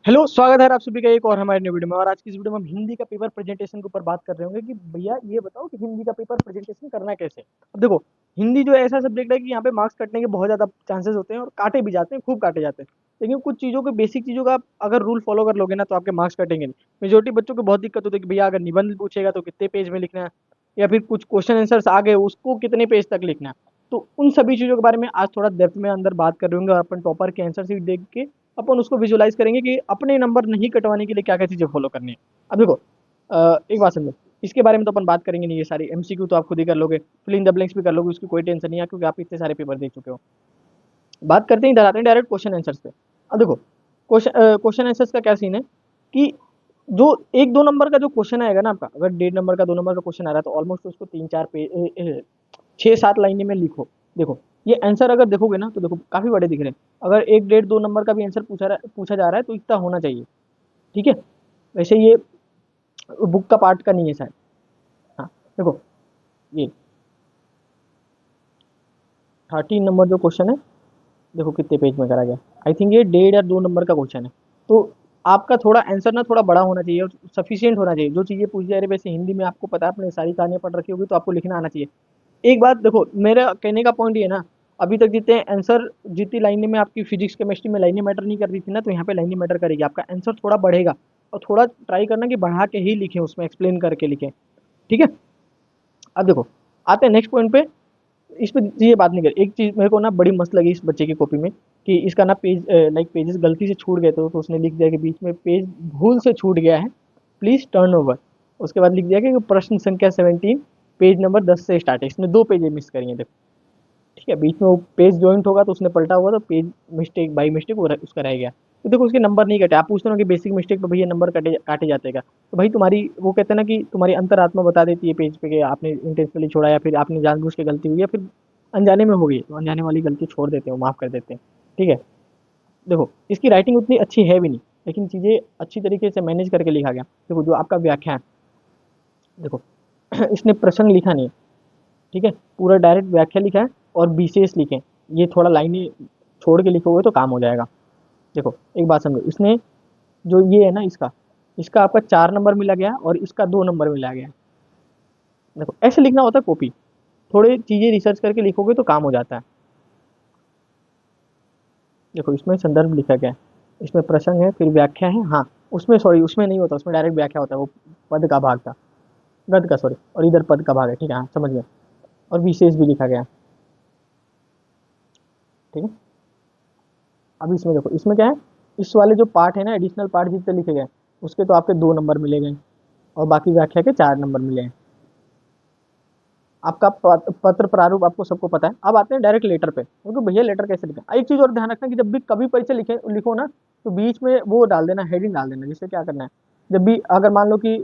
Hello, स्वागत है आप सभी का एक और हमारे नए वीडियो में। और आज की इस वीडियो में हम हिंदी का पेपर प्रेजेंटेशन के ऊपर बात कर रहे होंगे कि भैया ये बताओ कि हिंदी का पेपर प्रेजेंटेशन करना कैसे। अब देखो, हिंदी जो ऐसा सब्जेक्ट है कि यहाँ पे मार्क्स कटने के बहुत ज़्यादा चांसेस होते हैं और काटे भी जाते हैं, खूब काटे जाते हैं। लेकिन कुछ चीज़ों के बेसिक चीज़ों का आप अगर रूल फॉलो कर लोगे ना तो आपके मार्क्स कटेंगे नहीं। मेजोरिटी बच्चों को बहुत दिक्कत होती है कि भैया अगर निबंध पूछेगा तो कितने पेज में लिखना है, या फिर कुछ क्वेश्चन आंसर्स आ गए उसको कितने पेज तक लिखना है। तो उन सभी चीज़ों के बारे में आज थोड़ा डेप्थ में अंदर बात कर रहे होंगे और अपन टॉपर के आंसर शीट देख के अपन उसको विजुलाइज करेंगे कि अपने नंबर नहीं कटवाने के लिए क्या क्या चीज़ें फॉलो करनी है। अब देखो, एक बात समझो, इसके बारे में तो अपन बात करेंगे नहीं। ये सारी एमसीक्यू तो आप खुद ही कर लोगे, फिल इन द ब्लैंक्स भी कर लोगे, उसकी कोई टेंशन नहीं है क्योंकि आप इतने सारे पेपर देख चुके हो। बात करते हैं, इधर आते हैं डायरेक्ट क्वेश्चन आंसर्स पे। अब देखो, क्वेश्चन आंसर्स का क्या सीन है कि जो एक दो नंबर का जो क्वेश्चन आएगा ना आपका, अगर 1.5 नंबर का 2 नंबर का क्वेश्चन आ रहा है तो ऑलमोस्ट उसको 6-7 लाइनें में लिखो। देखो, ये आंसर अगर देखोगे ना तो देखो काफी बड़े दिख रहे हैं। अगर 1, 1.5, 2 नंबर का भी आंसर पूछा जा रहा है तो इतना होना चाहिए। ठीक है। वैसे ये बुक का पार्ट का नहीं है शायद। हाँ, देखो, ये 13 नंबर जो क्वेश्चन है, देखो कितने पेज में करा गया। आई थिंक ये 1.5 या 2 नंबर का क्वेश्चन है। तो आपका थोड़ा आंसर ना थोड़ा बड़ा होना चाहिए और सफिशियंट होना चाहिए। जो चीज़ें पूछी जा रही है, वैसे हिंदी में आपको पता है, आपने सारी कहानियां पढ़ रखी होगी तो आपको लिखना आना चाहिए। एक बात देखो, मेरा कहने का पॉइंट ये ना, अभी तक जितने आंसर, जितनी लाइनें में आपकी फिजिक्स केमिस्ट्री में लाइनें मैटर नहीं कर रही थी ना, तो यहाँ पे लाइनें मैटर करेगी। आपका आंसर थोड़ा बढ़ेगा और थोड़ा ट्राई करना कि बढ़ा के ही लिखें, उसमें एक्सप्लेन करके लिखें। ठीक है। अब देखो, आते हैं नेक्स्ट पॉइंट पे। इस पे ये बात नहीं कर, एक चीज मेरे को ना बड़ी मस्त लगी इस बच्चे की कॉपी में कि इसका ना पेज, लाइक पेजेस गलती से छूट गए थे तो उसने लिख दिया कि बीच में पेज भूल से छूट गया है, प्लीज टर्न ओवर। उसके बाद लिख दिया कि प्रश्न संख्या 17 पेज नंबर 10 से स्टार्ट है। इसने 2 पेज मिस करी हैं, देखो। ठीक है, बीच में वो पेज जॉइंट होगा तो उसने पलटा हुआ तो पेज मिस्टेक बाई मिस्टेक उसका रह गया। तो देखो, उसके नंबर नहीं कटे। आप पूछते हो कि बेसिक मिस्टेक पे भैया नंबर कटे काटे जाते हैं क्या, तो भाई तुम्हारी वो कहते हैं ना कि तुम्हारी अंतरात्मा बता देती है पेज पे कि आपने इंटेंशनली छोड़ा या फिर आपने जानबूझ के गलती हुई या फिर अनजाने में हो गई, तो अनजाने वाली गलती छोड़ देते हो, माफ कर देते हैं। ठीक है। देखो, इसकी राइटिंग उतनी अच्छी है भी नहीं, लेकिन चीज़ें अच्छी तरीके से मैनेज करके लिखा गया। देखो, जो आपका व्याख्या है, देखो इसने प्रसंग लिखा नहीं है। ठीक है, पूरा डायरेक्ट व्याख्या लिखा है और विशेष लिखे। ये थोड़ा लाइनें छोड़ के लिखोगे तो काम हो जाएगा। देखो, एक बात समझो, इसने जो ये है ना, इसका इसका आपका 4 नंबर मिला गया और इसका 2 नंबर मिला गया। देखो, ऐसे लिखना होता है कॉपी। थोड़ी चीज़ें रिसर्च करके लिखोगे तो काम हो जाता है। देखो, इसमें संदर्भ लिखा गया है, इसमें प्रसंग है, फिर व्याख्या है। हाँ, उसमें सॉरी, उसमें नहीं होता, उसमें डायरेक्ट व्याख्या होता है, वो पद का भाग था, गद का सॉरी, और इधर पद का भाग है। ठीक है, हाँ समझ गया। और विशेष भी लिखा गया है। ठीक है। अब इसमें देखो, इसमें क्या है, इस वाले जो पार्ट है ना, एडिशनल पार्ट जितने लिखे गए उसके तो आपके 2 नंबर मिले गए और बाकी व्याख्या के 4 नंबर मिले हैं। आपका पत्र प्रारूप आपको सबको पता है। अब आते हैं डायरेक्ट लेटर पे, क्योंकि भैया लेटर कैसे लिखें। एक चीज और ध्यान रखना कि जब भी कभी परीक्षा लिखे लिखो ना, तो बीच में वो डाल देना, हेडिंग डाल देना। जिससे क्या करना है, जब भी अगर मान लो कि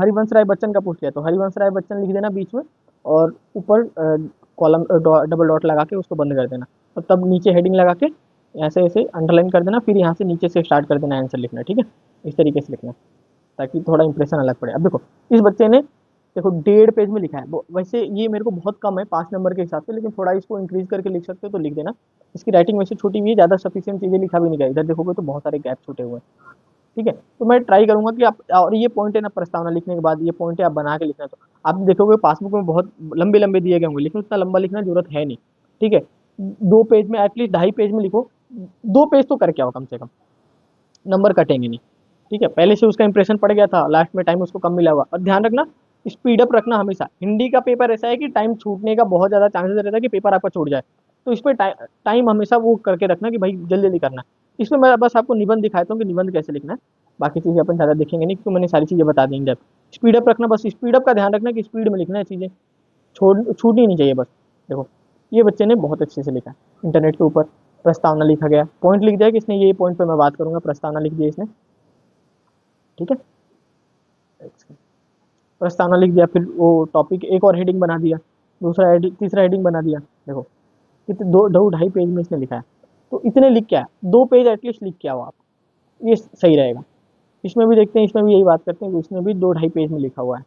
हरिवंश राय बच्चन का पूछ लिया तो हरिवंश राय बच्चन लिख देना बीच में, और ऊपर कॉलम डबल डॉट लगा के उसको बंद कर देना, और तब नीचे हेडिंग लगा के ऐसे ऐसे अंडरलाइन कर देना, फिर यहाँ से नीचे से स्टार्ट कर देना आंसर लिखना। ठीक है, इस तरीके से लिखना, ताकि थोड़ा इंप्रेशन अलग पड़े। अब देखो, इस बच्चे ने देखो 1.5 पेज में लिखा है। वैसे ये मेरे को बहुत कम है 5 नंबर के हिसाब से, लेकिन थोड़ा इसको इंक्रीज करके लिख सकते हो तो लिख देना। इसकी राइटिंग वैसे छोटी भी है, ज़्यादा सफिशियंट चीज़ें लिखा भी नहीं गया। इधर देखोगे तो बहुत सारे गैप छूटे हुए हैं। ठीक है, तो मैं ट्राई करूंगा कि आप, और ये पॉइंट है ना, प्रस्तावना लिखने के बाद ये पॉइंट है आप बना के लिखना। तो आप देखोगे पासबुक में बहुत लंबे लंबे दिए गए होंगे, लेकिन उतना लंबा लिखना जरूरत है नहीं। ठीक है, 2 पेज में एटलीस्ट 2.5 पेज में लिखो। 2 पेज तो करके आओ कम से कम, नंबर कटेंगे नहीं। ठीक है, पहले से उसका इंप्रेशन पड़ गया था, लास्ट में टाइम उसको कम मिला हुआ। और ध्यान रखना, स्पीड अप रखना हमेशा। हिंदी का पेपर ऐसा है कि टाइम छूटने का बहुत ज़्यादा चांसेस रहता है कि पेपर आपका छूट जाए। तो इस पर टाइम हमेशा वो करके रखना कि भाई जल्दी जल्दी करना। इसमें मैं बस आपको निबंध दिखाता हूँ कि निबंध कैसे लिखना है। बाकी चीज़ें अपन ज़्यादा देखेंगे नहीं, क्योंकि मैंने सारी चीज़ें बता दी। जब स्पीड अप रखना, बस स्पीड अप का ध्यान रखना कि स्पीड में लिखना है चीज़ें, छूटनी नहीं चाहिए बस। देखो, ये बच्चे ने बहुत अच्छे से लिखा है। इंटरनेट के ऊपर प्रस्तावना लिखा गया, पॉइंट लिख दिया कि इसने ये पॉइंट पे मैं बात करूंगा, प्रस्तावना लिख दिया इसने। ठीक है, प्रस्तावना लिख दिया, फिर वो टॉपिक एक और हेडिंग बना दिया, दूसरा हेडिंग, तीसरा हेडिंग बना दिया। देखो, कितने 2-2.5 पेज में इसने लिखा है। तो इतने लिख के आया, 2 पेज एटलीस्ट लिख के आओ आप, ये सही रहेगा। इसमें भी देखते हैं, इसमें भी यही बात करते हैं कि इसमें भी 2-2.5 पेज में लिखा हुआ है।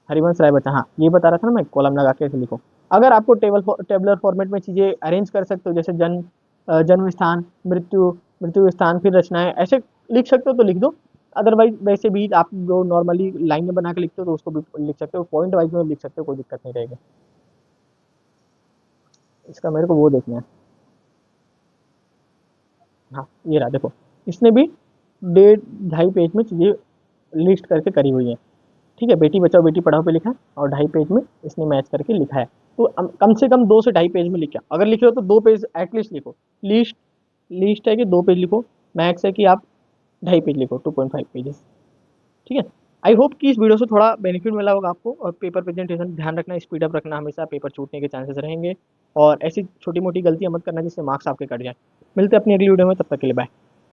हरिवंश राय बच्चा, हाँ ये बता रहा था ना मैं, कॉलम लगा के ऐसे लिखो। अगर आपको टेबलर फॉर्मेट में चीज़ें अरेंज कर सकते हो, जैसे जन जन्म स्थान, मृत्यु स्थान, फिर रचनाएँ, ऐसे लिख सकते हो तो लिख दो। अदरवाइज़ वैसे भी आप जो नॉर्मली लाइनें बना के लिखते हो तो उसको भी लिख सकते हो, पॉइंट वाइज़ में लिख सकते हो, कोई दिक्कत नहीं रहेगी। इसका मेरे को वो देखना है। हाँ, ये रहा देखो, इसने भी डेढ़ ढाई पेज में चीज़ें लिस्ट करके करी हुई हैं। ठीक है, बेटी बचाओ बेटी पढ़ाओ पे लिखा है और ढाई पेज में इसने मैच करके लिखा है। तो कम से कम 2 से ढाई पेज में लिखा, अगर लिख रहे हो तो 2 पेज एटलीस्ट लिखो। लीस्ट लीस्ट है कि 2 पेज लिखो, मैक्स है कि आप ढाई पेज लिखो, 2.5 पेजेस। ठीक है। आई होप कि इस वीडियो से थोड़ा बेनिफिट मिला होगा आपको। और पेपर प्रेजेंटेशन ध्यान रखना, स्पीड अप रखना, हमेशा पेपर छूटने के चांसेस रहेंगे। और ऐसी छोटी मोटी गलतियां मत करना जिससे मार्क्स आपके कट जाए। मिलते हैं अपनी अगली वीडियो में, तब तक के लिए बाय।